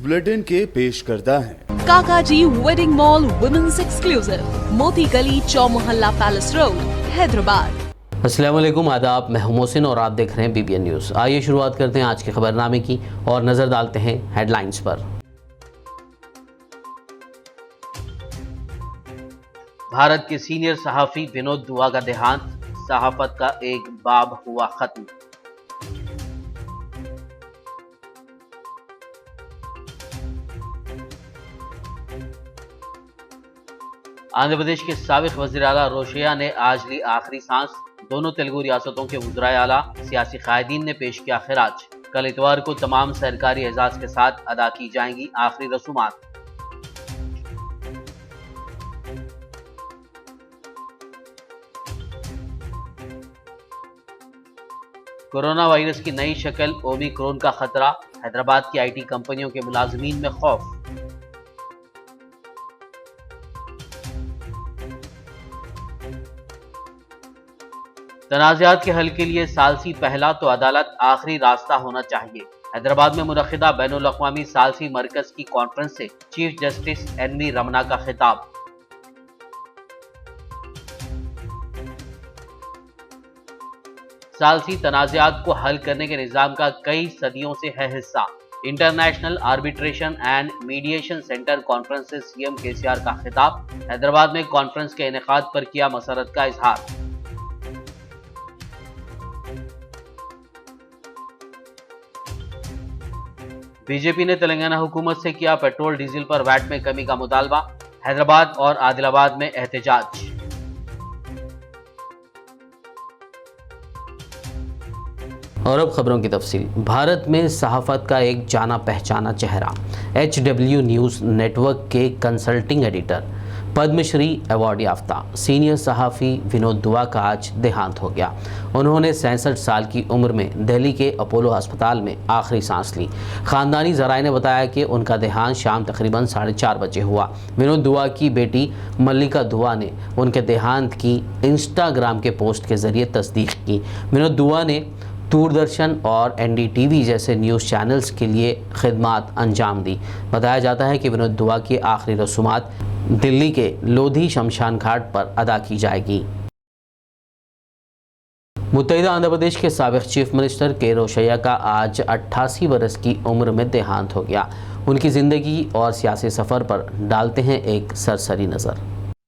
Bulletin के पेश करता है काकाजी वेडिंग मॉल वुमेन्स एक्सक्लूसिव, मोती गली, चौमोहल्ला पैलेस रोड, हैदराबाद। अस्सलाम वालेकुम, आदाब। मैं हूं मोहसिन और आप देख रहे हैं BBN न्यूज़। आइए शुरुआत करते हैं आज के खबरनामे की और नजर डालते हैं हेडलाइंस पर। भारत के सीनियर सहाफ़ी विनोद दुआ का देहांत, सहाफत का एक बाब हुआ खत्म। आंध्र प्रदेश के साबिक वज़ीर आला रोशैया ने आज ली आखिरी सांस। दोनों तेलुगु रियासतों के वज़राए आला, सियासी कायदीन ने पेश किया खिराज। कल इतवार को तमाम सरकारी एजाज के साथ अदा की जाएंगी आखिरी रसूमात। कोरोना वायरस की नई शक्ल ओमिक्रॉन का खतरा, हैदराबाद की IT कंपनियों के मुलाजमीन में खौफ। तनाज़ात के हल के लिए सालसी पहला तो अदालत आखिरी रास्ता होना चाहिए। हैदराबाद में मुनक़िदा बैनुल अक़वामी सालसी मरकज़ की कॉन्फ्रेंस से चीफ जस्टिस NV रमना का खिताब। सालसी तनाज़ात को हल करने के निज़ाम का कई सदियों से है हिस्सा। International arbitration and mediation centre conference से CM KCR का खिताब। हैदराबाद में कॉन्फ्रेंस के इनेकाद पर किया मसरत का इजहार। बीजेपी ने तेलंगाना हुकूमत से किया पेट्रोल डीजल पर वैट में कमी का मुतालबा। हैदराबाद और आदिलाबाद में एहतजाज। और अब खबरों की तफसील। भारत में सहाफत का एक जाना पहचाना चेहरा, HW न्यूज़ नेटवर्क के कंसल्टिंग एडिटर, पद्मश्री अवार्ड याफ्ता सीनियर सहाफ़ी विनोद दुआ का आज देहांत हो गया। उन्होंने 67 साल की उम्र में दिल्ली के अपोलो अस्पताल में आखिरी सांस ली। ख़ानदानी ज़राए ने बताया कि उनका देहांत शाम तकरीबन 4:30 बजे हुआ। विनोद दुआ की बेटी मल्लिका दुआ ने उनके देहांत की इंस्टाग्राम के पोस्ट के ज़रिए तस्दीक की। विनोद दुआ ने दूरदर्शन और NDTV जैसे न्यूज़ चैनल्स के लिए खिदमात अंजाम दी। बताया जाता है कि विनोद दुआ की आखिरी रसूमात दिल्ली के लोधी शमशान घाट पर अदा की जाएगी। मुत्तहिदा आंध्र प्रदेश के साबिक चीफ मिनिस्टर K रोशैया का आज 88 बरस की उम्र में देहांत हो गया। उनकी ज़िंदगी और सियासी सफ़र पर डालते हैं एक सरसरी नज़र।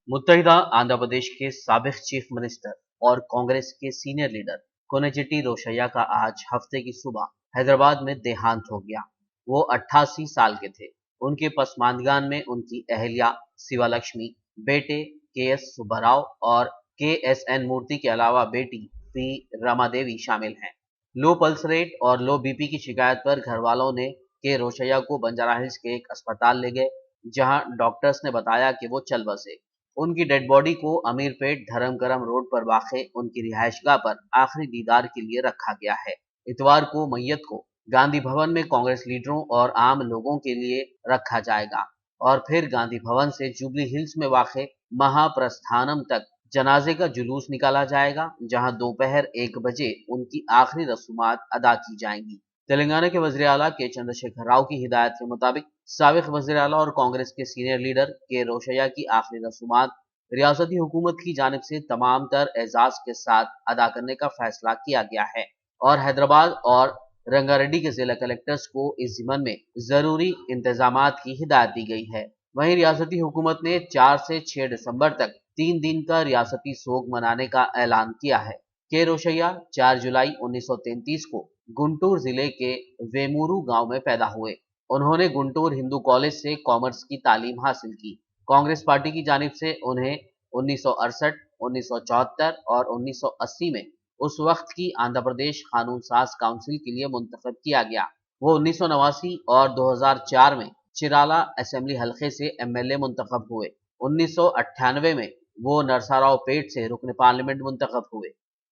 मुत्तहिदा आंध्र प्रदेश के साबिक चीफ मिनिस्टर और कांग्रेस के सीनियर लीडर कोनेजेटी रोशैया का आज हफ्ते की सुबह हैदराबाद में देहांत हो गया। वो 88 साल के थे। उनके पसमानदगान में उनकी अहलिया शिवालक्ष्मी, बेटे KS सुब्बाराव और KSN मूर्ति के अलावा बेटी P रमादेवी शामिल हैं। लो पल्स रेट और लो BP की शिकायत पर घर वालों ने K रोशैया को बंजारा हिल्स के एक अस्पताल ले गए, जहां डॉक्टर्स ने बताया कि वो चल बसे। उनकी डेड बॉडी को अमीरपेट धर्मकरम रोड पर वाक़े उनकी रिहायशगाह पर आखिरी दीदार के लिए रखा गया है। इतवार को मैयत को गांधी भवन में कांग्रेस लीडरों और आम लोगों के लिए रखा जाएगा और फिर गांधी भवन से जुबली हिल्स में वाक़े महाप्रस्थानम तक जनाजे का जुलूस निकाला जाएगा, जहां दोपहर 1 बजे उनकी आखिरी रसूमात अदा की जाएंगी। तेलंगाना के वज़ीर आला के चंद्रशेखर राव की हिदायत के मुताबिक साबिक वज़ीर आला और कांग्रेस के सीनियर लीडर K रोशैया की आखिरी रसूमात रियासती हुकूमत की जानिब से तमाम तर एजाज के साथ अदा करने का फैसला किया गया है और हैदराबाद और रंगारेड्डी के जिला कलेक्टर्स को इस ज़िम्मन में ज़रूरी इंतजामात की हिदायत दी गई है। वहीं रियासती हुकूमत ने 4 से 6 दिसंबर तक 3 दिन का रियासती सोग मनाने का ऐलान किया है। K रोशैया 4 जुलाई 1933 को गुंटूर जिले के वेमूरू गांव में पैदा हुए। उन्होंने गुंटूर हिंदू कॉलेज से कॉमर्स की तालीम हासिल की। कांग्रेस पार्टी की जानिब से उन्हें 1968, 1974 और 1980 में उस वक्त की आंध्र प्रदेश कानून साज काउंसिल के लिए मुंतखब किया गया। वो 1989 और 2004 में चिराला असेंबली हलके से MLA मुंतखब हुए। 1998 में वो नरसाराव पेट से रुकन पार्लियामेंट मुंतखब हुए।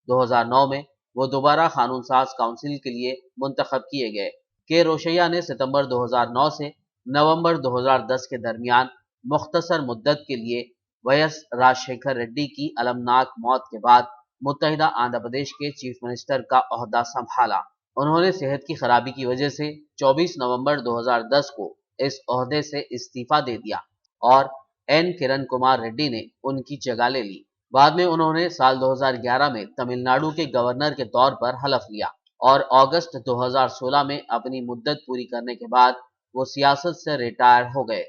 2009 में वो दोबारा कानून साज काउंसिल के लिए मुंतखब किए गए। K रोशैया ने सितंबर 2009 से नवंबर 2010 के दरमियान मुख्तसर मुद्दत के लिए YS राजशेखर रेड्डी की अलमनाक मौत के बाद मुत्तहिदा आंध्र प्रदेश के चीफ मिनिस्टर का ओहदा संभाला। उन्होंने सेहत की खराबी की वजह से 24 नवंबर 2010 को इस ओहदे से इस्तीफा दे दिया और एन किरण कुमार रेड्डी ने उनकी जगह ले ली। बाद में उन्होंने साल 2011 में तमिलनाडु के गवर्नर के तौर पर हलफ लिया और अगस्त 2016 में अपनी मुद्दत पूरी करने के बाद वो सियासत से रिटायर हो गए।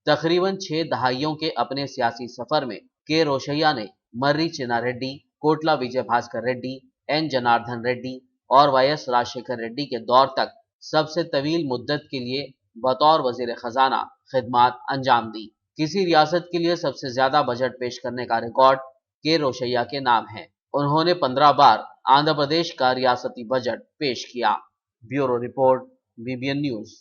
तकरीबन 6 दहाइयों के अपने सियासी सफर में के रोशैया ने मर्री चिन्ना रेड्डी, कोटला विजय भास्कर रेड्डी, एन जनार्दन रेड्डी और वाईएस राजशेखर रेड्डी के दौर तक सबसे तवील मुद्दत के लिए बतौर वजीर खजाना खिदमात अंजाम दी। किसी रियासत के लिए सबसे ज्यादा बजट पेश करने का रिकॉर्ड के रोशैया के नाम है। उन्होंने 15 बार आंध्र प्रदेश का रियासती बजट पेश किया। Bureau report, BBN news.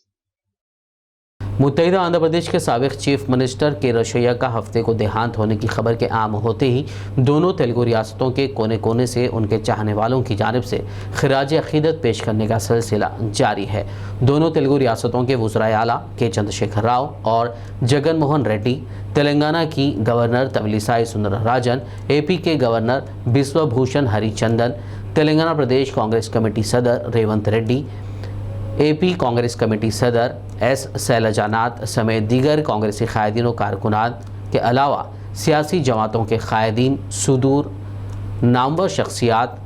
मुत्तहिदा आंध्र प्रदेश के साबिक चीफ मिनिस्टर के रोशैया का हफ्ते को देहांत होने की खबर के आम होते ही दोनों तेलुगु रियासतों के कोने कोने से उनके चाहने वालों की जानिब से खिराज अकीदत पेश करने का सिलसिला जारी है। दोनों तेलुगु रियासतों के वज़राए आला के चंद्रशेखर राव और जगन मोहन रेड्डी, तेलंगाना की गवर्नर तमिलिसाई सुंदरराजन, एपी के गवर्नर बिश्वभूषण हरिचंदन, तेलंगाना प्रदेश कांग्रेस कमेटी सदर रेवंत रेड्डी, एपी कांग्रेस कमेटी सदर एस शैलजानाथ समेत दीगर कांग्रेसी कायदीन कारकुनान के अलावा सियासी जमातों के कायदीन, सुदूर नामवर शख्सियात,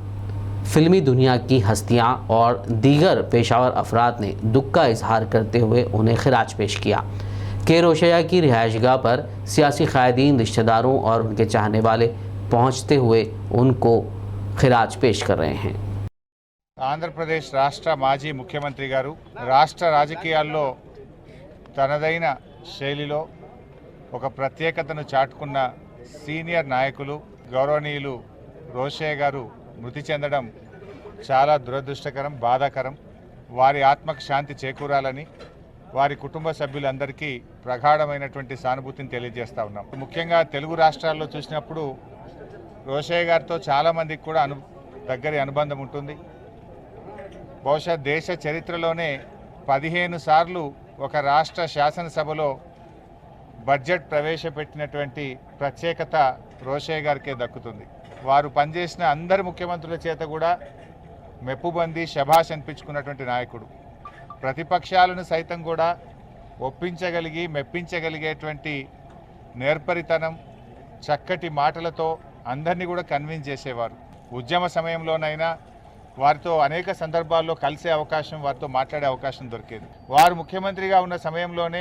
फिल्मी दुनिया की हस्तियां और दीगर पेशावर अफराद ने दुख का इजहार करते हुए उन्हें खिराज पेश किया। के रोशैया की रिहाइशगाह पर सियासी कायदीन, रिश्तेदारों और उनके चाहने वाले पहुँचते हुए उनको खिराज पेश कर रहे हैं। ఆంధ్రప్రదేశ్ రాష్ట్ర మాజీ ముఖ్యమంత్రి గారు రాష్ట్ర రాజకీయాల్లో తనదైన శైలిలో ఒక ప్రత్యేకతను చాటుకున్న సీనియర్ నాయకులు గౌరవనీయులు రోషయ్య గారు మృతి చెందడం చాలా దురదృష్టకరం, బాధాకరం. వారి ఆత్మకు శాంతి చేకూరాలని వారి కుటుంబ సభ్యులందరికీ ప్రగాఢమైనటువంటి సానుభూతిని తెలియజేస్తా ఉన్నాం. ముఖ్యంగా తెలుగు రాష్ట్రాల్లో చూసినప్పుడు రోషయ్య గారితో చాలామందికి కూడా దగ్గరి అనుబంధం ఉంటుంది. బహుశా దేశ చరిత్రలోనే 15 సార్లు ఒక రాష్ట్ర శాసనసభలో బడ్జెట్ ప్రవేశపెట్టినటువంటి ప్రత్యేకత రోషయ్య గారికే దక్కుతుంది. వారు పనిచేసిన అందరి ముఖ్యమంత్రుల చేత కూడా మెప్పుబంది, శభాష్ అనిపించుకున్నటువంటి నాయకుడు. ప్రతిపక్షాలను సైతం కూడా ఒప్పించగలిగి మెప్పించగలిగేటువంటి నేర్పరితనం, చక్కటి మాటలతో అందరినీ కూడా కన్విన్స్ చేసేవారు. ఉద్యమ సమయంలోనైనా వారితో అనేక సందర్భాల్లో కలిసే అవకాశం, వారితో మాట్లాడే అవకాశం దొరికేది. వారు ముఖ్యమంత్రిగా ఉన్న సమయంలోనే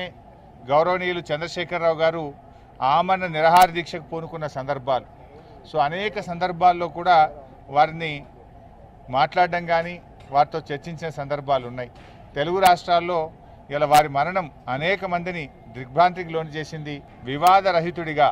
గౌరవనీయులు చంద్రశేఖరరావు గారు ఆమరణ నిరాహార దీక్షకు పూనుకున్న సందర్భాలు. సో అనేక సందర్భాల్లో కూడా వారిని మాట్లాడడం కానీ వారితో చర్చించిన సందర్భాలు ఉన్నాయి. తెలుగు రాష్ట్రాల్లో ఇలా వారి మరణం అనేక మందిని దిగ్భ్రాంతికి లోను చేసింది. వివాదరహితుడిగా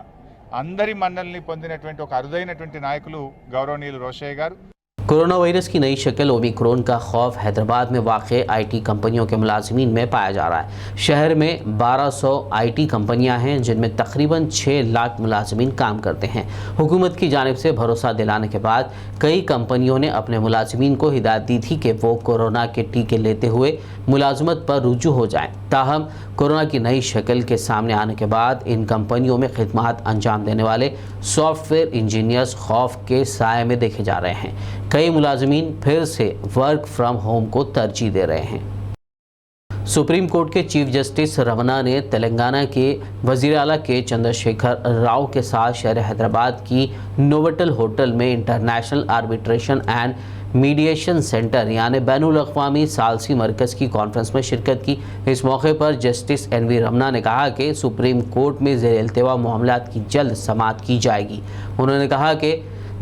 అందరి మన్నల్ని పొందినటువంటి ఒక అరుదైనటువంటి నాయకులు గౌరవనీయులు రోషయ్య గారు. कोरोना वायरस की नई शक्ल ओमिक्रॉन का खौफ हैदराबाद में वाक़ आईटी कंपनियों के मुलाजिमीन में पाया जा रहा है। शहर में 1200 आईटी कंपनियां हैं जिनमें तकरीबन 6 लाख मुलाजिमीन काम करते हैं। हुकूमत की जानिब से भरोसा दिलाने के बाद कई कंपनियों ने अपने मुलाजिमीन को हिदायत दी थी कि वो कोरोना के टीके लेते हुए मुलाजमत पर रुजू हो जाएं। ताहम कोरोना की नई शक्ल के सामने आने के बाद इन कंपनियों में खिदमात अंजाम देने वाले सॉफ्टवेयर इंजीनियर्स खौफ के साए में देखे जा रहे हैं। कई मुलाजमीन फिर से वर्क फ्रॉम होम को तरजीह दे रहे हैं। सुप्रीम कोर्ट के चीफ जस्टिस रमन्ना ने तेलंगाना के वज़ीर आला के चंद्रशेखर राव के साथ शहर हैदराबाद की नोवोटेल होटल में international arbitration and mediation centre यानी बैनुल अक़वामी सालसी मरकज़ की कॉन्फ्रेंस में शिरकत की। इस मौके पर जस्टिस एनवी रमन्ना ने कहा कि सुप्रीम कोर्ट में ज़ेर इल्तिवा मामलात की जल्द समाअत की जाएगी। उन्होंने कहा कि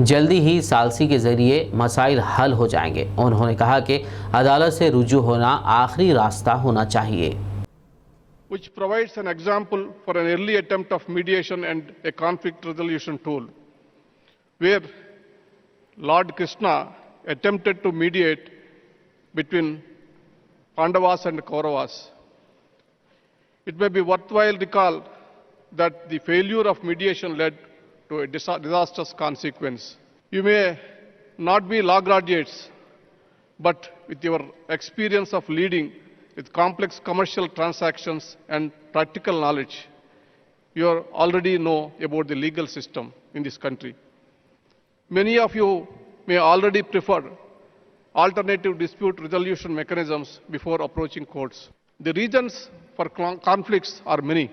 जल्दी ही सालसी के ज़रिए मसाइल हल हो जाएंगे। उन्होंने कहा कि अदालत से रुजू होना आखिरी रास्ता होना चाहिए। Which provides an example for an early attempt of mediation and a conflict resolution tool, where Lord Krishna attempted to mediate between Pandavas and Kauravas. It may be worthwhile recall that the failure of mediation led to a disastrous consequence. You may not be law graduates, but with your experience of leading with complex commercial transactions and practical knowledge, you already know about the legal system in this country. Many of you may already prefer alternative dispute resolution mechanisms before approaching courts. The reasons for conflicts are many: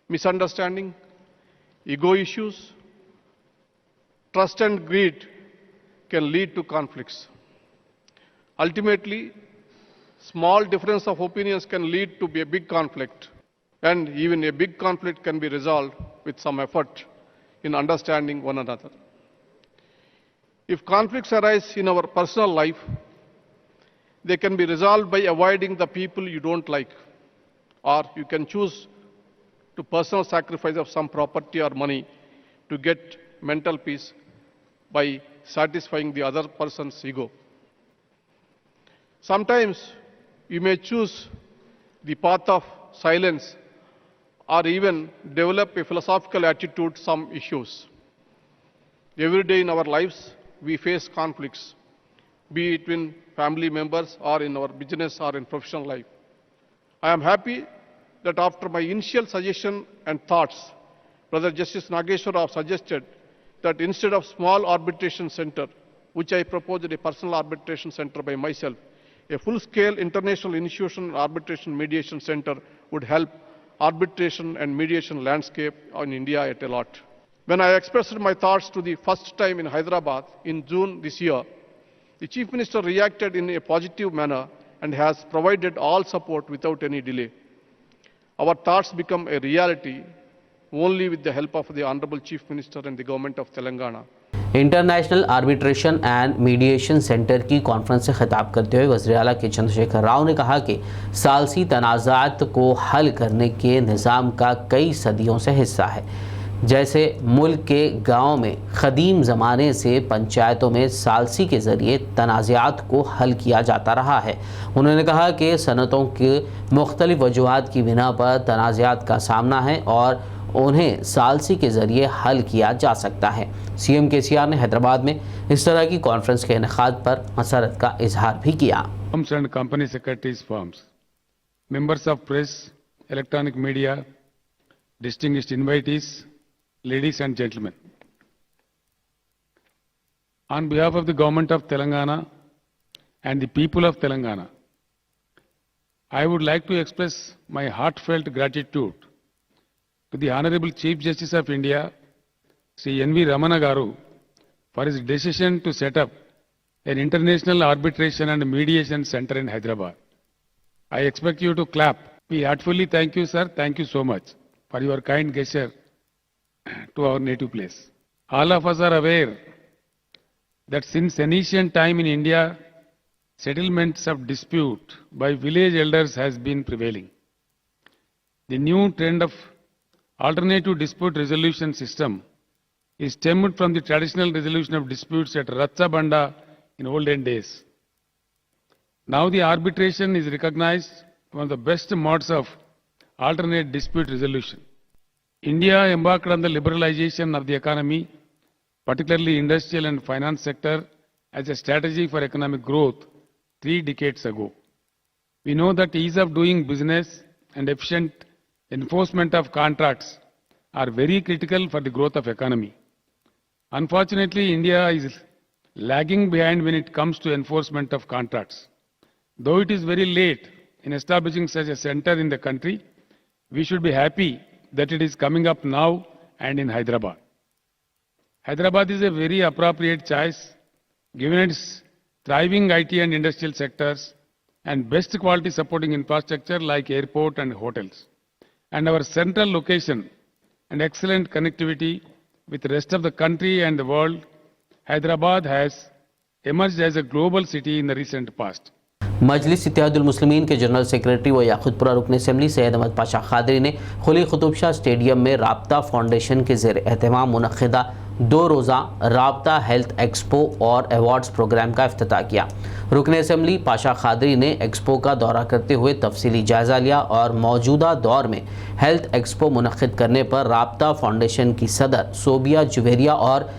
misunderstanding, ego issues, trust and greed can lead to conflicts. Ultimately, small difference of opinions can lead to a big conflict, and even a big conflict can be resolved with some effort in understanding one another. If conflicts arise in our personal life, they can be resolved by avoiding the people you don't like, or you can choose to personal sacrifice of some property or money to get mental peace by satisfying the other person's ego. Sometimes you may choose the path of silence or even develop a philosophical attitude to some issues. Every day in our lives, we face conflicts, be it between family members or in our business or in professional life. I am happy that after my initial suggestion and thoughts, Brother Justice Nageshwar Rao suggested that instead of small arbitration center, which I proposed a personal arbitration center by myself, a full-scale international institutional arbitration mediation center would help arbitration and mediation landscape in India at a lot. When I expressed my thoughts to the first time in Hyderabad in June this year, the Chief Minister reacted in a positive manner and has provided all support without any delay. Our thoughts become a reality only with the help of the Honorable Chief Minister and the Government of Telangana. International arbitration and mediation centre की conference से खिताब करते हुए वज़ीर आला के चंद्रशेखर राव ने कहा कि सालसी तनाज़ात को हल करने के निज़ाम का कई सदियों से हिस्सा है। जैसे मुल्क के गाँव में क़दीम ज़माने से पंचायतों में सालसी के ज़रिए तनाज़ात को हल किया जाता रहा है। उन्होंने कहा कि सनतों के मुख्तलिफ़ वजूहात की बिना पर तनाज़ात का सामना है और उन्हें सालसी के ज़रिए हल किया जा सकता है। सीएम केसीआर ने हैदराबाद में इस तरह की कॉन्फ्रेंस के इनेकाद पर मसरत का इजहार भी किया। and company secretaries firms, members of press, electronic media, distinguished invitees, ladies and gentlemen. On behalf of the government of Telangana and the people of Telangana, I would like to express my heartfelt gratitude to the Honorable Chief Justice of India, Sri N.V. Ramana Garu, for his decision to set up an international arbitration and mediation center in Hyderabad. I expect you to clap. We heartfully thank you, sir. Thank you so much for your kind gesture to our native place. All of us are aware that since ancient time in India, settlements of dispute by village elders has been prevailing. The new trend of alternative dispute resolution system is stemmed from the traditional resolution of disputes at Ratcha Banda in olden days. Now the arbitration is recognized one of the best modes of alternate dispute resolution. India embarked on the liberalization of the economy, particularly industrial and finance sector, as a strategy for economic growth 3 decades ago. We know that ease of doing business and efficient enforcement of contracts are very critical for the growth of economy. Unfortunately, India is lagging behind when it comes to enforcement of contracts. Though it is very late in establishing such a center in the country, we should be happy that it is coming up now and in Hyderabad. Hyderabad is a very appropriate choice given its thriving IT and industrial sectors and best quality supporting infrastructure like airport and hotels. And our central location and excellent connectivity with the rest of the country and the world, Hyderabad has emerged as a global city in the recent past. मजलिस इत्तेहादुल मुस्लिमीन के general secretary व याकुतपुरा रुकन assembly Syed Ahmad Pasha Qadri ने खुली Qutub Shah stadium में राब्ता foundation के ज़ेर एहतमाम मुनक़िदा 2 रोज़ा राब्ता हेल्थ एक्सपो और अवार्ड्स प्रोग्राम का इफ्तिताह किया। रुकन असम्बली पाशा खादरी ने एक्सपो का दौरा करते हुए तफसीली जायज़ा लिया और मौजूदा दौर में हेल्थ एक्सपो मुनक़िद करने पर राब्ता फाउंडेशन की सदर सोबिया जुवेरिया और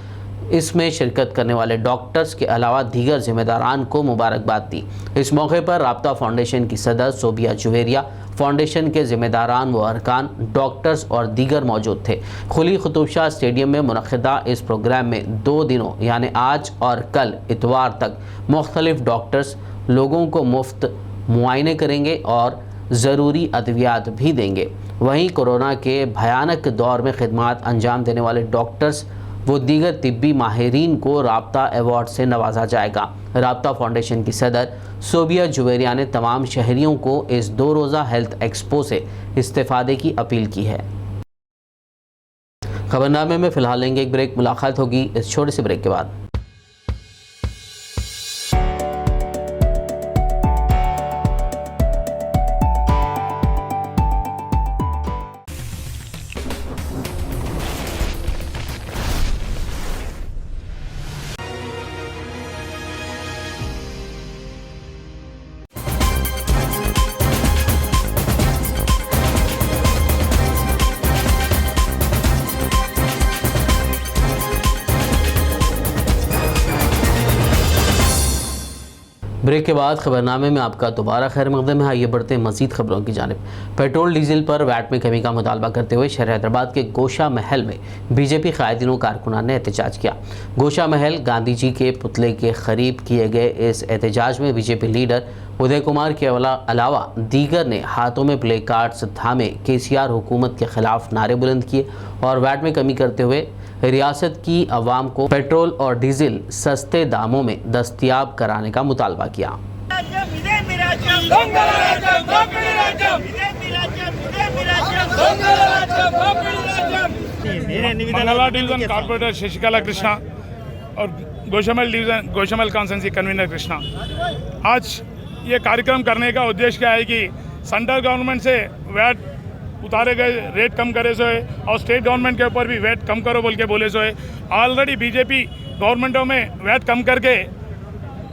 इसमें शिरकत करने वाले डॉक्टर्स के अलावा दीगर ज़िम्मेदारान को मुबारकबाद दी। इस मौके पर राब्ता फाउंडेशन की सदर सोबिया जुवेरिया, फाउंडेशन के ज़िम्मेदारान व अरकान, डॉक्टर्स और दीगर मौजूद थे। खुली कुतुब शाह स्टेडियम में मुनक़िदा इस प्रोग्राम में 2 दिनों यानी आज और कल इतवार तक मुख्तलिफ डॉक्टर्स लोगों को मुफ्त मुआयने करेंगे और ज़रूरी अद्वियात भी देंगे। वहीं कोरोना के भयानक दौर में खिदमत अंजाम देने वाले डॉक्टर्स व दीगर तिब्बी माहिरीन को राब्ता अवार्ड से नवाजा जाएगा। राब्ता फाउंडेशन की सदर सोबिया जुवेरिया ने तमाम शहरियों को इस 2 रोज़ा हेल्थ एक्सपो से इस्तेफादे की अपील की है। खबरनामे में फ़िलहाल लेंगे एक ब्रेक, मुलाकात होगी इस छोटे से ब्रेक के बाद। ब्रेक के बाद खबरनामे में आपका दोबारा खैर मकदम है। आइए बढ़ते हैं मजीद खबरों की जानिब। पेट्रोल डीजल पर वैट में कमी का मुतालबा करते हुए शहर हैदराबाद के गोशा महल में बीजेपी कायदीन कारकुनान ने एहतजाज किया। गोशा महल गांधी जी के पुतले के करीब किए गए इस एहतजाज में बीजेपी लीडर उदय कुमार के अलावा दीगर ने हाथों में प्ले कार्ड्स थामे केसीआर हुकूमत के खिलाफ नारे बुलंद किए और वैट में कमी करते हुए रियासत की अवाम को पेट्रोल और डीजल सस्ते दामों में दस्तयाब कराने का मुतालबा किया। मंगला डिवीजन कॉर्पोरेटर शशिकला कृष्णा और Goshamahal division Goshamahal constituency convener Krishna, आज ये कार्यक्रम करने का उद्देश्य क्या है कि सेंट्रल गवर्नमेंट से वैट उतारे गए रेट कम करे सो है और स्टेट गवर्नमेंट के ऊपर भी वैट कम करो बोल के बोले सो है। ऑलरेडी बीजेपी गवर्नमेंटों में वैट कम करके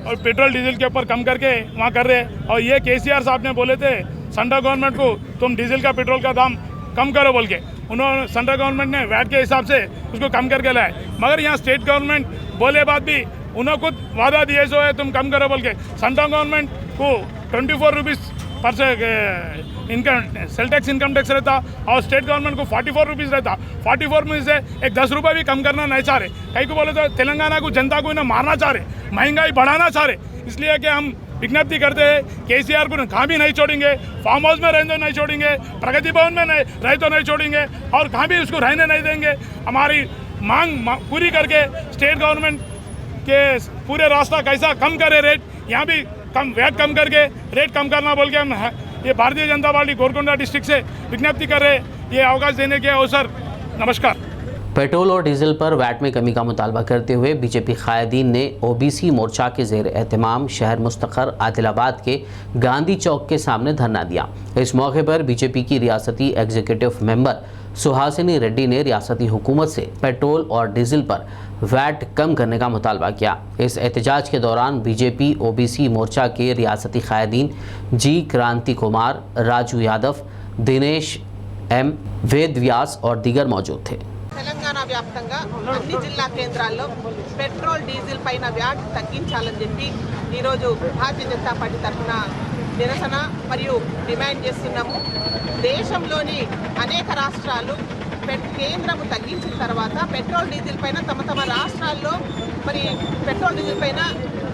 और पेट्रोल डीजल के ऊपर कम करके वहाँ कर रहे हैं। और ये केसीआर साहब ने बोले थे सेंट्रल गवर्नमेंट को तुम डीजल का पेट्रोल का दाम कम करो बोल के, उन्होंने सेंट्रल गवर्नमेंट ने वैट के हिसाब से उसको कम करके लाए। मगर यहाँ स्टेट गवर्नमेंट बोले बाद भी उन्होंने खुद वादा दिए सो है तुम कम करो बोल के। सेंट्रल गवर्नमेंट को 24 रुपीज़ पर से income sale tax income tax रहता और स्टेट गवर्नमेंट को 44 रुपीज़ रहता। 44 में से एक 10 रुपये भी कम करना नहीं चाह रहे। कहीं को बोले तो तेलंगाना को जनता को इन्हें मारना चाह रहे, महंगाई बढ़ाना चाह रहे। इसलिए कि हम विज्ञप्ति करते हैं केसीआर को कहाँ भी नहीं छोड़ेंगे, फार्म हाउस में रहने तो नहीं छोड़ेंगे, प्रगति भवन में नहीं रहे तो नहीं छोड़ेंगे और कहाँ भी उसको रहने नहीं देंगे। हमारी मांग पूरी करके स्टेट गवर्नमेंट के पूरे रास्ता कैसा कम करे रेट, यहाँ भी कम वैट कम करके रेट कम करना बोल के हम ये भारतीय जनता पार्टी गोलकोंडा डिस्ट्रिक्ट से विज्ञप्ति कर रहे। ये अवकाश देने के अवसर, नमस्कार। पेट्रोल और डीजल पर वैट में कमी का मुतालबा करते हुए बीजेपी कायदीन ने ओबीसी मोर्चा के ज़ेर एहतमाम शहर मुस्तक़र आदिलाबाद के गांधी चौक के सामने धरना दिया। इस मौके पर बीजेपी की रियासती एग्जीक्यूटिव मेंबर सुहासिनी रेड्डी ने रियासती हुकूमत से पेट्रोल और डीजल पर वैट कम करने का मुतालबा किया। इस एहतजाज के दौरान बीजेपी ओबीसी मोर्चा के रियासती कायदीन जी क्रांति कुमार, राजू यादव, दिनेश एम, वेद व्यास और दीगर मौजूद थे। తెలంగాణ వ్యాప్తంగా అన్ని జిల్లా కేంద్రాల్లో పెట్రోల్ డీజిల్ పైన వ్యాట్ తగ్గించాలని చెప్పి ఈరోజు భారతీయ జనతా పార్టీ తరఫున నిరసన మరియు డిమాండ్ చేస్తున్నాము. దేశంలోని అనేక రాష్ట్రాలు కేంద్రము తగ్గించిన తర్వాత పెట్రోల్ డీజిల్ పైన తమ రాష్ట్రాల్లో మరి పెట్రోల్ డీజిల్ పైన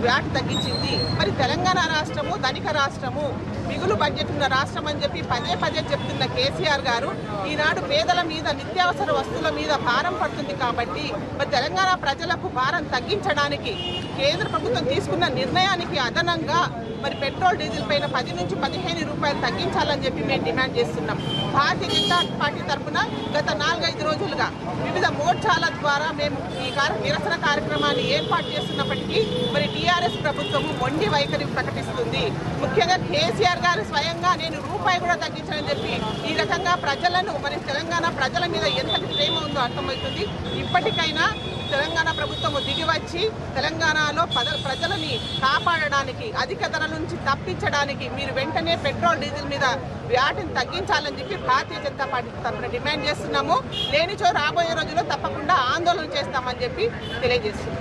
వ్యాట్ తగ్గించింది. మరి తెలంగాణ రాష్ట్రము ధనిక రాష్ట్రము, మిగులు బడ్జెట్ ఉన్న రాష్ట్రం అని చెప్పి పదే చెప్తున్న కేసీఆర్ గారు ఈనాడు పేదల మీద నిత్యావసర వస్తువుల మీద భారం పడుతుంది. కాబట్టి మరి తెలంగాణ ప్రజలకు భారం తగ్గించడానికి కేంద్ర ప్రభుత్వం తీసుకున్న నిర్ణయానికి అదనంగా మరి పెట్రోల్ డీజిల్ పైన 10 నుంచి 15 రూపాయలు తగ్గించాలని చెప్పి మేము డిమాండ్ చేస్తున్నాం. భారతీయ జనతా పార్టీ తరఫున గత 4-5 రోజులుగా వివిధ మోర్చాల ద్వారా మేము ఈ నిరసన కార్యక్రమాన్ని ఏర్పాటు చేస్తున్నప్పటికీ మరి టీఆర్ఎస్ ప్రభుత్వం మొండి వైఖరి ప్రకటిస్తుంది. ముఖ్యంగా కేసీఆర్ గారు స్వయంగా నేను రూపాయి కూడా తగ్గించాలని చెప్పి ఈ రకంగా ప్రజలను మరి తెలంగాణ ప్రజల మీద ఎంతటి ప్రేమ ఉందో అర్థమవుతుంది. ఇప్పటికైనా తెలంగాణ ప్రభుత్వం దిగివచ్చి తెలంగాణలో ప్రజలని కాపాడడానికి, అధిక ధరల నుంచి తప్పించడానికి మీరు వెంటనే పెట్రోల్ డీజిల్ మీద వ్యాట్ని తగ్గించాలని చెప్పి భారతీయ జనతా పార్టీ తరఫున డిమాండ్ చేస్తున్నాము. లేనిచో రాబోయే రోజుల్లో తప్పకుండా ఆందోళన చేస్తామని చెప్పి తెలియజేస్తున్నాము.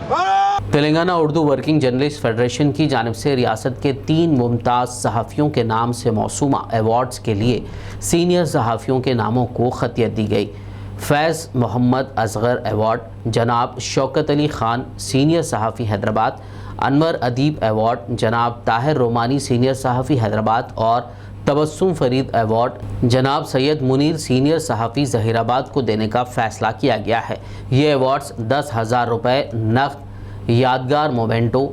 Telangana Urdu working journalist federation की जानिब से रियासत के 3 मुमताज़ सहाफ़ियों के नाम से मौसूमा अवार्ड्स के लिए सीनियर सहाफ़ियों के नामों को खतियत दी गई। फैज़ मोहम्मद असगर अवार्ड जनाब शौकत अली ख़ान सीनियर सहाफ़ी हैदराबाद, अनवर अदीब अवार्ड जनाब ताहिर रोमानी सीनियर सहाफ़ी हैदराबाद और तबस्सुम फरीद अवार्ड जनाब सैयद मुनीर सीनियर सहाफ़ी ज़हीराबाद को देने का फ़ैसला किया गया है। ये अवार्ड्स 10,000 रुपये नक़द, यादगार मोमेंटो,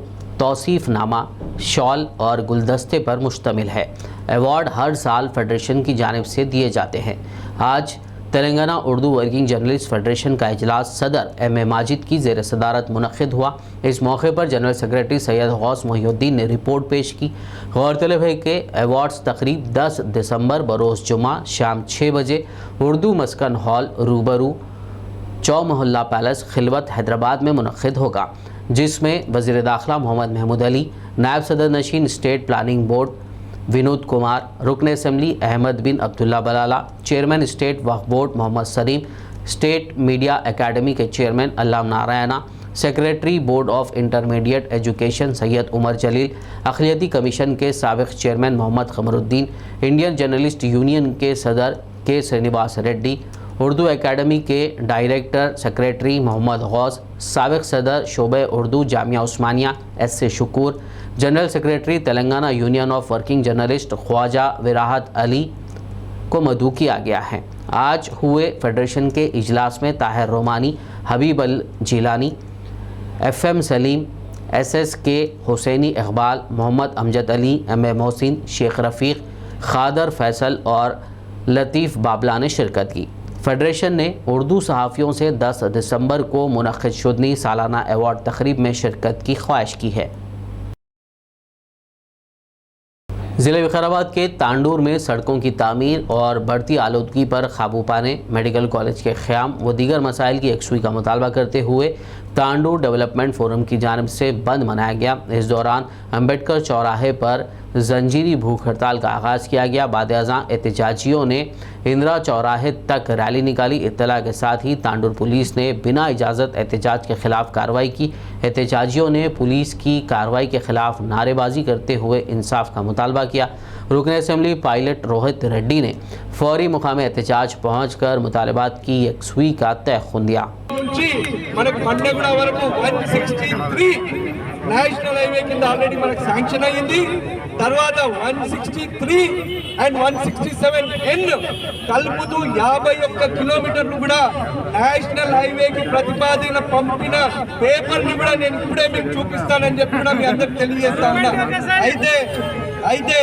तौसीफ़नामा, शॉल और गुलदस्ते पर मुश्तमिल है। अवार्ड हर साल फेडरेशन की जानिब से दिए जाते हैं। आज Telangana Urdu working journalist federation का इजलास सदर M.A. माजिद की ज़ेर सदारत मुनक़्क़िद हुआ। इस मौके पर जनरल सेक्रेटरी सैयद गौस मोहिउद्दीन ने रिपोर्ट पेश की। गौरतलब है कि अवार्ड्स तकरीब 10 दिसंबर बरोज़ जुमा शाम 6 बजे उर्दू मस्कन हॉल रूबरू चौ मोहल्ला पैलेस खिलवत हैदराबाद में मुनक़्क़िद होगा, जिसमें वज़ीर दाखिला मोहम्मद महमूद अली, नायब सदर नशीन state planning board Vinod Kumar, रुकन assembly Ahmed bin Abdullah Balala, chairman state Waqf board Mohammed Saleem, state media academy के chairman Allam Narayana, secretary board of intermediate education Syed Umar Jaleel, अक़लियती कमीशन के साबिक़ chairman Mohammed Qamaruddin, Indian journalist union के सदर के श्रीनिवास रेड्डी, उर्दू एकेडमी के डायरेक्टर सेक्रेटरी मोहम्मद गौस, साबिक़ सदर शोबे Urdu Jamia Osmania S.A. Shakoor, general secretary Telangana union of working journalist Khwaja Virahat Ali को मदऊ किया गया है। आज हुए फेडरेशन के इजलास में ताहिर रोमानी, हबीब अल Jilani, FM Salim, SSK Husaini Iqbal, Mohammad Amjad Ali, M.A. Mohsin, Sheikh रफ़ीक, खादर फैसल और लतीफ़ बाबला ने शिरकत की। फेडरेशन ने उर्दू सहाफ़ियों से 10 दिसंबर को मुनक़्क़िद शुदनी सालाना अवार्ड तक़रीब में शिरकत की ख्वाहिश की है। ज़िले विकाराबाद के तांडूर में सड़कों की तामीर और बढ़ती आलूदगी पर काबू पाने, मेडिकल कॉलेज के क़याम व दीगर मसाइल की यकसुई का मुतालबा करते हुए तांडूर डेवलपमेंट फोरम की जानिब से बंद मनाया गया। इस दौरान अम्बेडकर चौराहे पर जंजीरी भूख हड़ताल का आगाज़ किया गया। बाद-ए-अज़ां एहतजाजियों ने इंदिरा चौराहे तक रैली निकाली। इत्तला के साथ ही तांडूर पुलिस ने बिना इजाज़त एहतजाज के ख़िलाफ़ कार्रवाई की। एहतजाजियों ने पुलिस की कार्रवाई के ख़िलाफ़ नारेबाजी करते हुए इंसाफ का मुतालबा किया। रुकन असम्बली पायलट रोहित रेड्डी ने फौरी मुकाम एहतजाज पहुँच कर मुतालबात की यकसुई का तयख़ुन दिया। నేషనల్ హైవే కింద ఆల్రెడీ మనకు శాంక్షన్ అయ్యింది. తర్వాత 163 అండ్ 167N కలుపుతూ 51 కిలోమీటర్లు కూడా నేషనల్ హైవేకి ప్రతిపాదన పంపిన పేపర్ని కూడా నేను ఇప్పుడే మీకు చూపిస్తానని చెప్పి కూడా మీ అందరికి తెలియజేస్తా ఉన్నా. అయితే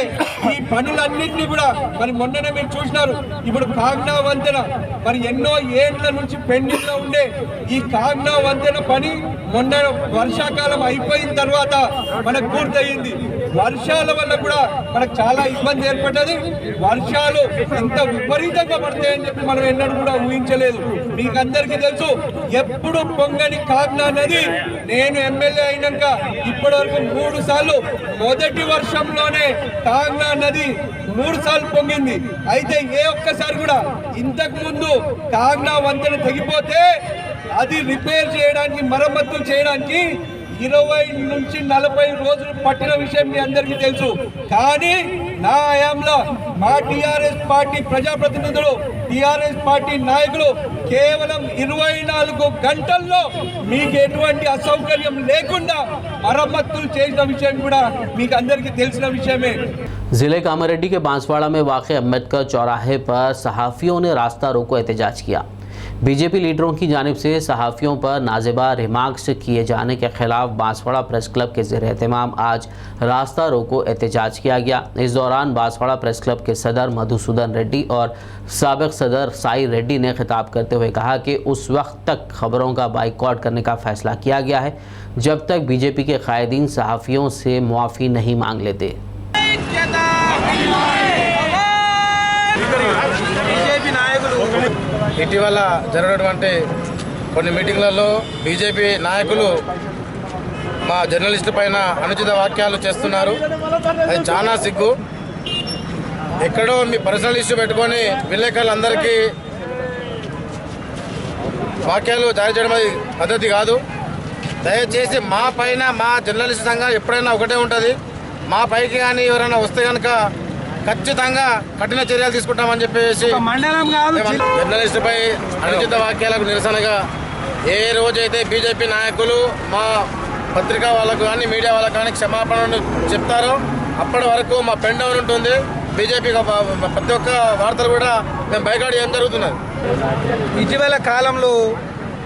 ఈ పనులన్నింటినీ కూడా మరి మొన్ననే మీరు చూసినారు. ఇప్పుడు కాగ్నా వంతెన మరి ఎన్నో ఏళ్ల నుంచి పెండింగ్ లో ఉండే ఈ కాగ్నా వంతెన పని మొన్న వర్షాకాలం అయిపోయిన తర్వాత మనకు పూర్తయింది. వర్షాల వల్ల కూడా మనకు చాలా ఇబ్బంది ఏర్పడ్డది. వర్షాలు ఇంత విపరీతంగా పడతాయని చెప్పి మనం ఎన్నడూ కూడా ఊహించలేదు. మీకు అందరికీ తెలుసు, ఎప్పుడు పొంగని కాగ్నా నది నేను ఎమ్మెల్యే అయినాక ఇప్పటివరకు 3 సార్లు మొదటి వర్షంలోనే కాగ్నా నది 3 సార్లు పొంగింది. అయితే ఏ ఒక్కసారి కూడా ఇంతకు ముందు కాగ్నా వంతెన తెగిపోతే అది రిపేర్ చేయడానికి, మరమ్మతులు చేయడానికి 20 నుంచి 40 రోజులు పట్టిన విషయం మీ అందరికీ తెలుసు. కానీ నా హయాంలో మా టీఆర్ఎస్ పార్టీ ప్రజాప్రతినిధులు, టీఆర్ఎస్ పార్టీ నాయకులు కేవలం 24 గంటల్లో మీకు ఎటువంటి అసౌకర్యం లేకుండా మరమ్మతులు చేసిన విషయం కూడా మీకు అందరికీ తెలిసిన విషయమే. ज़िले कामारेड्डी के बांसवाड़ा में वाक़ अम्बेडकर चौराहे पर सहाफ़ियों ने रास्ता रोको एहतजाज किया। बीजेपी लीडरों की जानिब से सहाफ़ियों पर नाजेबा रिमार्क्स किए जाने के ख़िलाफ़ बांसवाड़ा प्रेस क्लब के ज़ेर एहतमाम आज रास्ता रोको एहतजाज किया गया। इस दौरान बांसवाड़ा प्रेस क्लब के सदर मधुसूदन रेड्डी और साबिक़ सदर साई रेड्डी ने खिताब करते हुए कहा कि उस वक्त तक खबरों का बाइकआउट करने का फ़ैसला किया गया है जब तक बीजेपी के कायदीन सहाफ़ियों से मुआफ़ी नहीं मांग लेते। ఇటీవల జరిగినటువంటి కొన్ని మీటింగ్లలో బీజేపీ నాయకులు మా జర్నలిస్టు పైన అనుచిత వాక్యాలు చేస్తున్నారు. అది చాలా సిగ్గు. ఎక్కడో మీ పర్సనల్ ఇష్యూ పెట్టుకొని విలేకరులందరికీ వాక్యాలు జారీ చేయడం అది పద్ధతి కాదు. దయచేసి మా పైన మా జర్నలిస్ట్ సంఘం ఎప్పుడైనా ఒకటే ఉంటుంది. మా పైకి కానీ ఎవరైనా వస్తే కనుక ఖచ్చితంగా కఠిన చర్యలు తీసుకుంటామని చెప్పేసి జర్నలిస్టుపై అనుచిత వాక్యాలకు నిరసనగా ఏ రోజైతే బీజేపీ నాయకులు మా పత్రికా వాళ్ళకు కానీ మీడియా వాళ్ళకు కానీ క్షమాపణను చెప్తారో అప్పటి వరకు మా పెన్ డౌన్ ఉంటుంది. బీజేపీ ప్రతి ఒక్క వార్తలు కూడా మేము బైకాట్ ఏం జరుగుతున్నది. ఇటీవల కాలంలో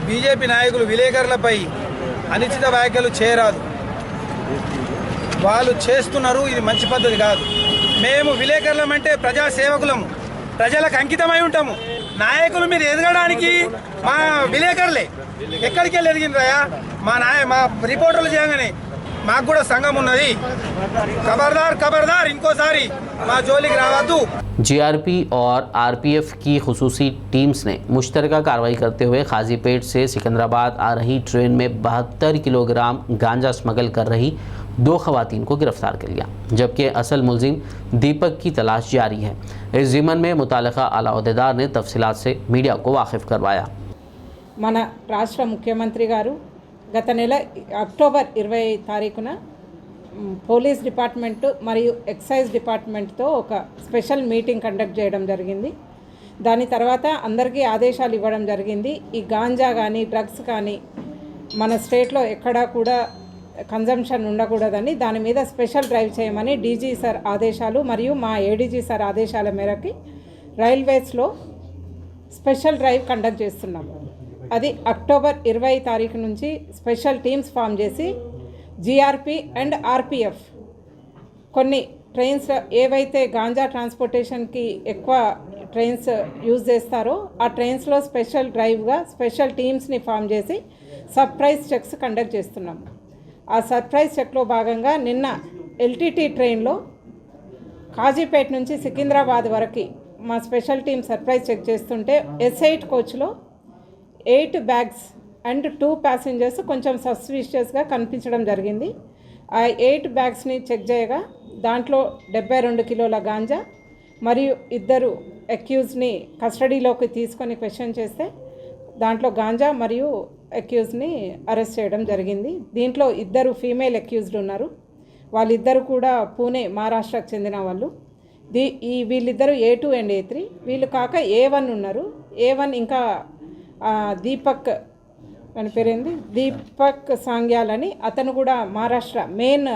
బీజేపీ నాయకులు విలేకరులపై అనుచిత వ్యాఖ్యలు చేయరాదు. వాళ్ళు చేస్తున్నారు, ఇది మంచి పద్ధతి కాదు. మేము విలేకరులమంటే ప్రజాసేవకులము, ప్రజలకు అంకితమై ఉంటాము. నాయకులు మీరు ఎదగడానికి మా విలేకరులే ఎక్కడికి వెళ్ళి ఎదిగినరాయా? మా రిపోర్టర్లు చేయగానే మాకు కూడా సంఘం ఉన్నది. ఖబర్దార్ ఇంకోసారి మా జోలికి రావద్దు. जीआरपी और आरपीएफ की खुसूसी टीम्स ने मुश्तरका कार्रवाई करते हुए खाजीपेट से सिकंदराबाद आ रही ट्रेन में 72 किलोग्राम गांजा स्मगल कर रही 2 खवातीन को गिरफ्तार कर लिया, जबकि असल मुलजिम दीपक की तलाश जारी है। इस ज़िमन में मुतालिका आला अहदेदार ने तफसीलात से मीडिया को वाकिफ करवाया। మన రాష్ట్ర ముఖ్యమంత్రి గారు గత నెల అక్టోబర్ 20 తారీఖున పోలీస్ డిపార్ట్మెంట్ మరియు ఎక్సైజ్ డిపార్ట్మెంట్తో ఒక స్పెషల్ మీటింగ్ కండక్ట్ చేయడం జరిగింది. దాని తర్వాత అందరికీ ఆదేశాలు ఇవ్వడం జరిగింది. ఈ గాంజా కానీ డ్రగ్స్ కానీ మన స్టేట్లో ఎక్కడా కూడా కన్జంప్షన్ ఉండకూడదని దాని మీద స్పెషల్ డ్రైవ్ చేయమని డీజీ సార్ ఆదేశాలు మరియు మా ఏడీజీ సార్ ఆదేశాల మేరకు రైల్వేస్లో స్పెషల్ డ్రైవ్ కండక్ట్ చేస్తున్నాము. అది అక్టోబర్ 20 తారీఖు నుంచి స్పెషల్ టీమ్స్ ఫామ్ చేసి జీఆర్పీ అండ్ ఆర్పీఎఫ్ కొన్ని ట్రైన్స్ ఏవైతే గాంజా ట్రాన్స్పోర్టేషన్కి ఎక్కువ ట్రైన్స్ యూజ్ చేస్తారో ఆ ట్రైన్స్లో స్పెషల్ డ్రైవ్గా స్పెషల్ టీమ్స్ని ఫామ్ చేసి సర్ప్రైజ్ చెక్స్ కండక్ట్ చేస్తున్నాము. ఆ సర్ప్రైజ్ చెక్లో భాగంగా నిన్న ఎల్టీటీ ట్రైన్లో కాజీపేట్ నుంచి సికింద్రాబాద్ వరకు మా స్పెషల్ టీమ్ సర్ప్రైజ్ చెక్ చేస్తుంటే S8 కోచ్లో 8 బ్యాగ్స్ అండ్ 2 ప్యాసింజర్స్ కొంచెం సస్పిషియస్గా కనిపించడం జరిగింది. ఆ 8 బ్యాగ్స్ని చెక్ చేయగా దాంట్లో 72 కిలోల గాంజా మరియు 2 అక్యూజ్ని కస్టడీలోకి తీసుకొని క్వశ్చన్ చేస్తే దాంట్లో గాంజా మరియు అక్యూజ్ని అరెస్ట్ చేయడం జరిగింది. దీంట్లో 2 ఫీమేల్ అక్యూజ్డ్ ఉన్నారు. వాళ్ళిద్దరు కూడా పూణే మహారాష్ట్రకు చెందిన వాళ్ళు. వీళ్ళిద్దరూ A2 అండ్ A3. వీళ్ళు కాక A1 ఉన్నారు. A1 ఇంకా దీపక్ అని పేరేంది దీపక్ సాంగ్యాల్ అని అతను కూడా మహారాష్ట్ర మెయిన్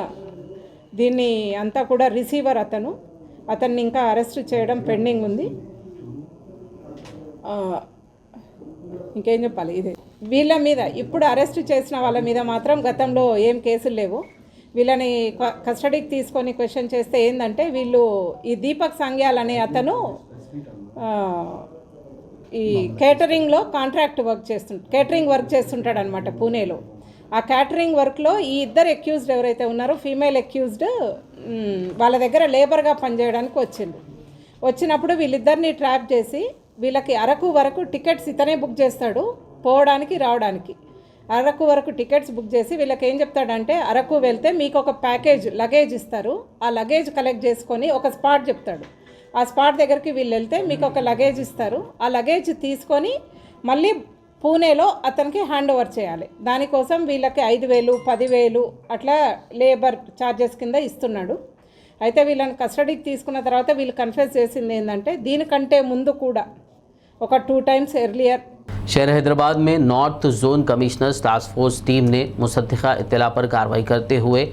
దీన్ని అంతా కూడా రిసీవర్ అతన్ని ఇంకా అరెస్ట్ చేయడం పెండింగ్ ఉంది. ఇంకేం చెప్పాలి, ఇదే వీళ్ళ మీద ఇప్పుడు అరెస్ట్ చేసిన వాళ్ళ మీద మాత్రం గతంలో ఏం కేసులు లేవు. వీళ్ళని కస్టడీకి తీసుకొని క్వశ్చన్ చేస్తే ఏంటంటే వీళ్ళు ఈ దీపక్ సాంగ్యాల్ అనే అతను ఈ కేటరింగ్లో కేటరింగ్ వర్క్ చేస్తుంటాడు అనమాట పూణేలో. ఆ క్యాటరింగ్ వర్క్లో ఈ 2 అక్యూజ్డ్ ఎవరైతే ఉన్నారో ఫీమేల్ అక్యూజ్డ్ వాళ్ళ దగ్గర లేబర్గా పనిచేయడానికి వచ్చినప్పుడు వీళ్ళిద్దరిని ట్రాప్ చేసి వీళ్ళకి అరకు వరకు టికెట్స్ ఇతనే బుక్ చేస్తాడు పోవడానికి రావడానికి. అరకు వరకు టికెట్స్ బుక్ చేసి వీళ్ళకి ఏం చెప్తాడంటే అరకు వెళ్తే మీకు ఒక ప్యాకేజ్ లగేజ్ ఇస్తారు, ఆ లగేజ్ కలెక్ట్ చేసుకొని ఒక స్పాట్ చెప్తాడు. ఆ స్పాట్ దగ్గరికి వీళ్ళు వెళ్తే మీకు ఒక లగేజ్ ఇస్తారు, ఆ లగేజ్ తీసుకొని మళ్ళీ పూణేలో అతనికి హ్యాండ్ ఓవర్ చేయాలి. దానికోసం వీళ్ళకి 5,000 10,000 అట్లా లేబర్ ఛార్జెస్ కింద ఇస్తున్నాడు. అయితే వీళ్ళని కస్టడీకి తీసుకున్న తర్వాత వీళ్ళు కన్ఫెస్ చేసింది ఏంటంటే దీనికంటే ముందు కూడా ఒక 2 times ఎర్లియర్ शहर हैदराबाद में north zone commissioners task force team ने मुसद्दिक़ा इत्तला पर कार्रवाई करते हुए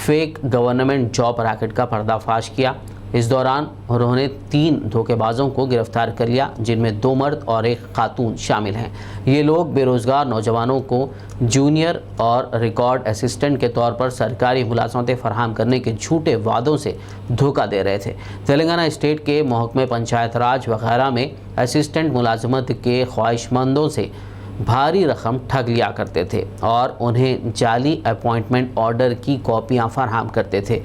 फेक गवर्नमेंट जॉब रैकेट का पर्दाफाश किया। इस दौरान उन्होंने 3 धोखेबाजों को गिरफ्तार कर लिया, जिनमें 2 मर्द और 1 खातून शामिल हैं। ये लोग बेरोज़गार नौजवानों को जूनियर और रिकॉर्ड असिस्टेंट के तौर पर सरकारी मुलाजमतें फराहम करने के झूठे वादों से धोखा दे रहे थे। तेलंगाना स्टेट के महकमे पंचायत राज वगैरह में असिस्टेंट मुलाजमत के ख्वाहिशमंदों से भारी रकम ठग लिया करते थे और उन्हें जाली अपॉइंटमेंट ऑर्डर की कॉपियाँ फराहम करते थे।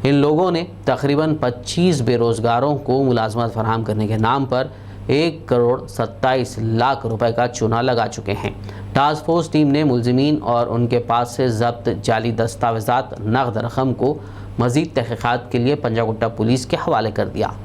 इन लोगों ने तकरीबन 25 बेरोज़गारों को मुलाजमत फराहम करने के नाम पर 1,27 लाख रुपए का चूना लगा चुके हैं। टास्क फोर्स टीम ने मुलजिमीन और उनके पास से जब्त जाली दस्तावेजात नगद रकम को मज़ीद तहक़ीक़ात के लिए पंजागुट्टा पुलिस के हवाले कर दिया।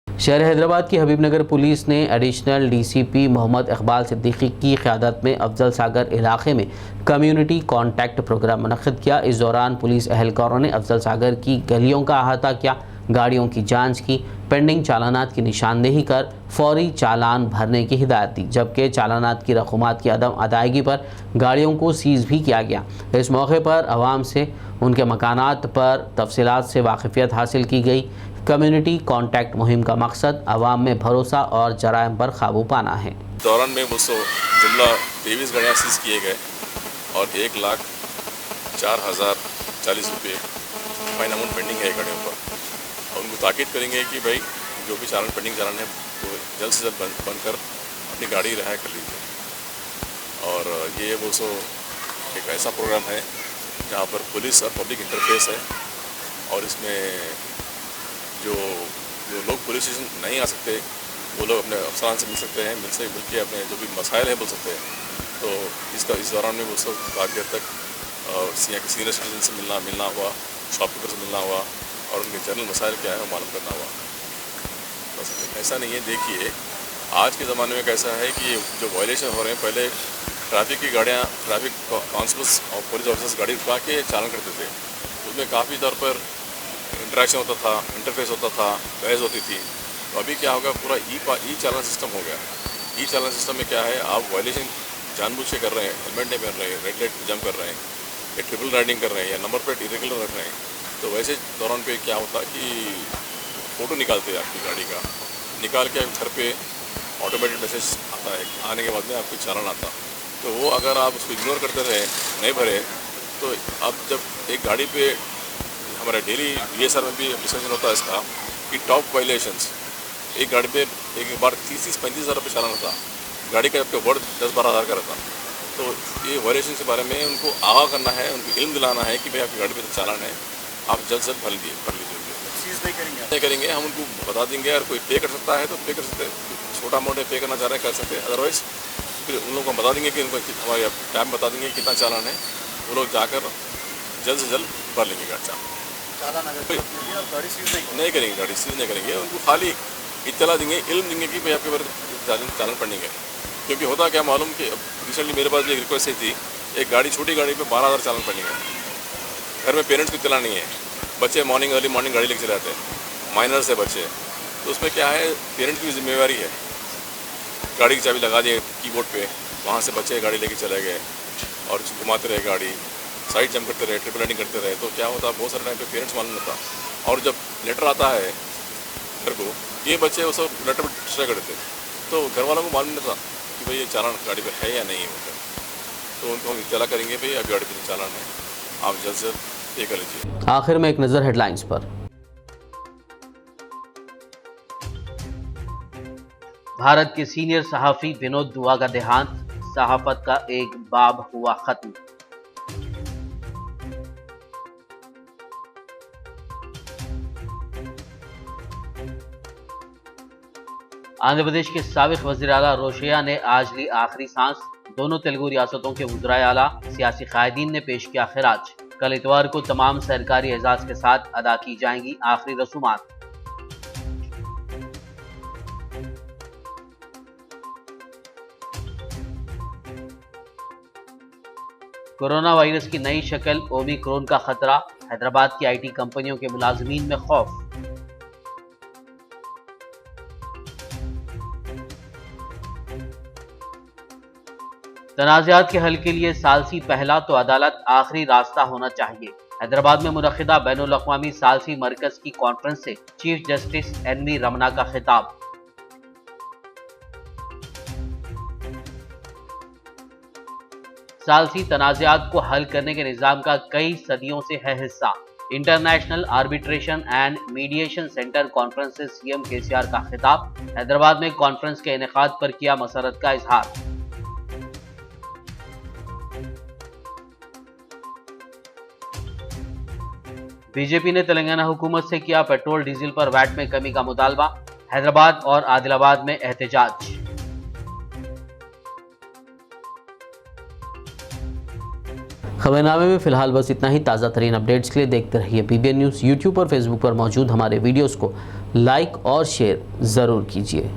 शहर हैदराबाद की हबीबनगर पुलिस ने एडिशनल डीसीपी मोहम्मद इकबाल सिद्दीकी की क़यादत में अफजल सागर इलाके में कम्युनिटी कॉन्टैक्ट प्रोग्राम मुनक़्क़िद किया। इस दौरान पुलिस एहलकारों ने अफजल सागर की गलियों का अहाता किया, गाड़ियों की जांच की, पेंडिंग चालानात की निशानदेही कर फौरी चालान भरने की हिदायत दी, जबकि चालानात की रकूमात की अदम अदायगी पर गाड़ियों को सीज़ भी किया गया। इस मौके पर आवाम से उनके मकानात पर तफसीलात से वाकिफियत हासिल की गई। कम्युनिटी कॉन्टैक्ट मुहिम का मकसद आवाम में भरोसा और जराइम पर काबू पाना है। दौरान में वो जुमला 23 गाड़ियाँ सीज़ किए गए और 1,04,040 रुपये फाइन अमाउंट पेंडिंग है गाड़ियों पर। और उनको ताकीद करेंगे कि भाई जो भी चालान पेंडिंग चालान है वो जल्द से जल्द बंद कर अपनी गाड़ी रिहाई कर लीजिए। और ये वो एक ऐसा प्रोग्राम है जहाँ पर पुलिस और पब्लिक इंटरफेस है और इसमें जो लोग पुलिस स्टेशन नहीं आ सकते वो लोग अपने अफसरान से मिल सकते हैं, मिल के अपने जो भी मसाइल है बोल सकते हैं। तो इस दौरान में वो काफ़ी हद तक यहाँ के सीनियर सिटीजन से मिलना हुआ, शॉपकीपर से मिलना हुआ और उनके जनरल मसाइल क्या है वो मालूम करना हुआ। बस ऐसा नहीं है, देखिए आज के ज़माने में कैसा है कि जो वायलेशन हो रहे हैं, पहले ट्रैफिक की गाड़ियाँ ट्रैफिक कांस्टेबल्स और पुलिस ऑफिसर्स गाड़ी रुका के चालान करते थे, उसमें काफ़ी तौर पर इंटरेक्शन होता था, इंटरफेस होता था, बहस होती थी। तो अभी क्या होगा, पूरा ई चालान सिस्टम हो गया। ई चालान सिस्टम में क्या है, आप वायलेशन जानबूझ के कर रहे हैं, हेलमेट नहीं पहन रहे हैं, रेड लाइट जंप कर रहे हैं या ट्रिपल राइडिंग कर रहे हैं या नंबर प्लेट इरेगुलर रख रहे हैं, तो वैसे दौरान पे क्या होता कि फ़ोटो निकालते हैं आपकी गाड़ी का, निकाल के घर पे ऑटोमेटेड मैसेज आता है, आने के बाद में आपको चालान आता। तो वो अगर आप उसको इग्नोर करते रहे, नहीं भरे, तो अब जब एक गाड़ी पे हमारा डेली BSR में भी डिस्कशन होता है इसका कि टॉप वायलेशंस, एक गाड़ी पे एक बार 30-35 हज़ार रुपये चालान होता, गाड़ी का आपका वर्थ 10-12 हज़ार का रहता। तो ये वायलेशन के बारे में उनको आगाह करना है, उनको इल्म दिलाना है कि भाई आपकी गाड़ी पे तो चालान है, आप जल्द से जल्द भर लीजिए। नहीं करेंगे, हम उनको बता देंगे, अगर कोई पे कर सकता है तो पे कर सकते हैं, छोटा अमाउंट पे करना चाह रहे हैं कर सकते हैं, अदरवाइज़ फिर उन लोगों को बता देंगे कि उनको हमारे टाइम बता देंगे कितना चालान है, वो लोग जाकर जल्द से जल्द भर लेंगे गाड़ी। नहीं करेंगे, गाड़ी सीज नहीं करेंगे, उनको खाली इत्तला देंगे, इल्म देंगे कि भाई आपके ऊपर चालान पड़ेंगे। क्योंकि होता क्या मालूम कि रिसेंटली मेरे पास भी एक रिक्वेस्ट थी, एक गाड़ी छोटी गाड़ी पे 12,000 चालान पड़ेंगे। घर में पेरेंट्स को इत्तला नहीं है, बच्चे अर्ली मॉर्निंग गाड़ी लेके चले जाते हैं, माइनर्स है बच्चे, तो उसमें क्या है पेरेंट्स की जिम्मेवारी है, गाड़ी की चाबी लगा दिए कीबोर्ड पे, वहाँ से बच्चे गाड़ी लेके चले गए और घुमाते रहे गाड़ी, साइड जंप करते रहे, ट्रिपल राइडिंग करते रहे, तो क्या होता बहुत सारे टाइम पे पेरेंट्स मालूम होता। और जब लेटर आता है घर को, ये बच्चे वो सब लेटर पर डिस्ट्रॉय कर देते, तो घर वालों को मालूम नहीं था कि भाई ये चालान गाड़ी पे है या नहीं है। तो उनको हम इत्तला करेंगे भाई अभी गाड़ी पे चालान है, आप जल्द से जल्द पे कर लीजिए। आखिर में एक नज़र हेडलाइंस पर। भारत के सीनियर सहाफ़ी विनोद दुआ का देहांत, सहाफ़त का एक बाब हुआ खत्म। आंध्र प्रदेश के साबिक वज़ीर आला रोशैया ने आज ली आखिरी सांस। दोनों तेलुगु रियासतों के वज़ीर आला सियासी कायदीन ने पेश किया खिराज। कल इतवार को तमाम सरकारी एजाज के साथ अदा की जाएंगी आखिरी रसूमात। कोरोना वायरस की नई शक्ल ओमिक्रॉन का खतरा, हैदराबाद की IT कंपनियों के मुलाजमीन में खौफ। तनाज़ात के हल के लिए सालसी पहला तो अदालत आखिरी रास्ता होना चाहिए। हैदराबाद में मुनक़िदा बैनुल अक़वामी सालसी मरकज़ की कॉन्फ्रेंस से चीफ जस्टिस NV रमना का खिताब। सालसी तनाज़ात को हल करने के निज़ाम का कई सदियों से है हिस्सा। International arbitration and mediation centre conference से CM KCR का खिताब। हैदराबाद में कॉन्फ्रेंस के इनेकाद पर किया मसरत का इजहार। बीजेपी ने तेलंगाना हुकूमत से किया पेट्रोल डीजल पर वैट में कमी का मुतालबा। हैदराबाद और आदिलाबाद में एहतजाज। खबरनामे में फिलहाल बस इतना ही। ताज़ा तरीन अपडेट्स के लिए देखते रहिए PBN न्यूज़। यूट्यूब और फेसबुक पर मौजूद हमारे वीडियोस को लाइक और शेयर ज़रूर कीजिए।